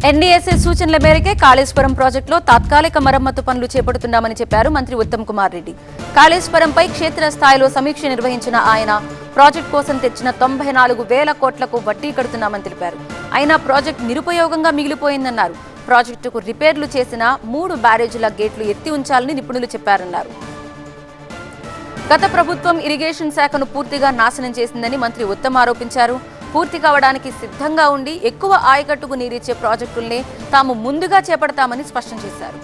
NDSA సూచనల మేరకే కాళేశ్వరం ప్రాజెక్టులో తాత్కాలిక మరమ్మతు పనులు చేపడుతున్నామని చెప్పారు మంత్రి ఉత్తమ్ కుమార్ రెడ్డి. కాళేశ్వరంపై క్షేత్రస్థాయిలో సమీక్ష నిర్వహించిన ఆయన ప్రాజెక్టు కోసం తెచ్చిన 94,000 కోట్లకు వడ్డీ కడుతున్నామని తెలిపారు. అయినా ప్రాజెక్టు నిరుపయోగంగా మిగిలిపోయిందన్నారు. ప్రాజెక్టుకు రిపేర్లు చేసిన 3 బ్యారేజీల గేట్లు ఎత్తి ఉంచాలని నిపుణులు చెప్పారన్నారు. గత ప్రభుత్వం ఇరిగేషన్ శాఖను పూర్తిగా నాశనం చేసిందని మంత్రి ఉత్తమ్ ఆరోపించారు. పూర్తి కావడానికి సిద్ధంగా ఉండి ఎక్కువ ఆయకట్టుకు నీరిచ్చే ప్రాజెక్టుల్ని తాము ముందుగా చేపడతామని స్పష్టం చేశారు.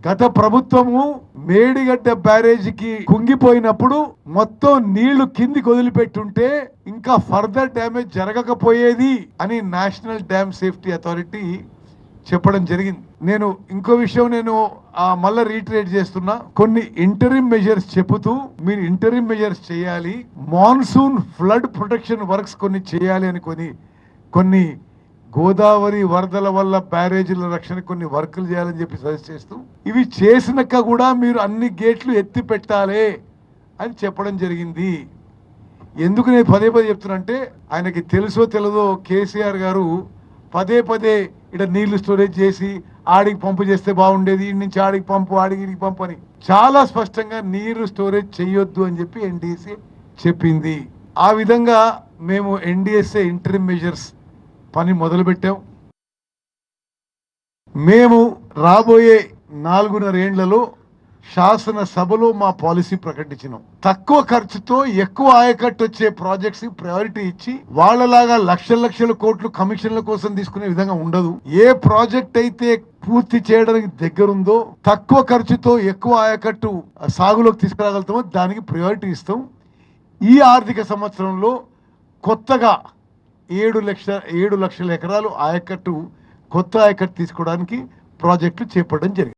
గత ప్రభుత్వము మేడిగడ్డ బ్యారేజీకి కుంగిపోయినప్పుడు మొత్తం నీళ్లు కిందికి వదిలిపెట్టుంటే ఇంకా ఫర్దర్ డ్యామేజ్ జరగకపోయేది అని నేషనల్ డ్యామ్ సేఫ్టీ అథారిటీ చెప్పడం జరిగింది. నేను ఇంకో విషయం మళ్ళీ రీట్రేట్ చేస్తున్నా. కొన్ని ఇంటరిమ్ మెజర్స్ చెబుతూ మీరు ఇంటరిమ్ మెజర్స్ చేయాలి, మాన్సూన్ ఫ్లడ్ ప్రొటెక్షన్ వర్క్స్ కొన్ని చేయాలి అని కొన్ని గోదావరి వరదల వల్ల బ్యారేజీల రక్షణ కొన్ని వర్కులు చేయాలని చెప్పి సజెస్ట్ చేస్తూ ఇవి చేసినాక కూడా మీరు అన్ని గేట్లు ఎత్తి పెట్టాలి అని చెప్పడం జరిగింది. ఎందుకు నేను పదే చెప్తున్నా అంటే ఆయనకి తెలుసో తెలదో కేసీఆర్ గారు పదే ఇక్కడ నీళ్లు స్టోరేజ్ చేసి ఆడికి పంపు చేస్తే బాగుండేది, ఇడి నుంచి ఆడికి పంపు ఆడికి పంపు అని చాలా స్పష్టంగా నీరు స్టోరేజ్ చేయొద్దు అని చెప్పి ఎన్డీఎస్ఏ చెప్పింది. ఆ విధంగా మేము ఎన్డీఎస్ఏ ఇంటరిమ్ మెజర్స్ పని మొదలుపెట్టాం. మేము రాబోయే 4.5 ఏళ్లలో శాసనసభలో మా పాలసీ ప్రకటించినాం. తక్కువ ఖర్చుతో ఎక్కువ ఆయకట్టు వచ్చే ప్రాజెక్ట్స్ ప్రయారిటీ ఇచ్చి వాళ్ళలాగా లక్షల కోట్లు కమిషన్ల కోసం తీసుకునే విధంగా ఉండదు. ఏ ప్రాజెక్ట్ అయితే పూర్తి చేయడానికి దగ్గరుందో తక్కువ ఖర్చుతో ఎక్కువ ఆయకట్టు సాగులోకి తీసుకురాగలుగుతామో దానికి ప్రయారిటీ ఇస్తాం. ఈ ఆర్థిక సంవత్సరంలో కొత్తగా 7 లక్షల ఎకరాలు ఆయకట్టు కొత్త ఆయకట్టు తీసుకోవడానికి ప్రాజెక్టులు చేపట్టడం జరిగింది.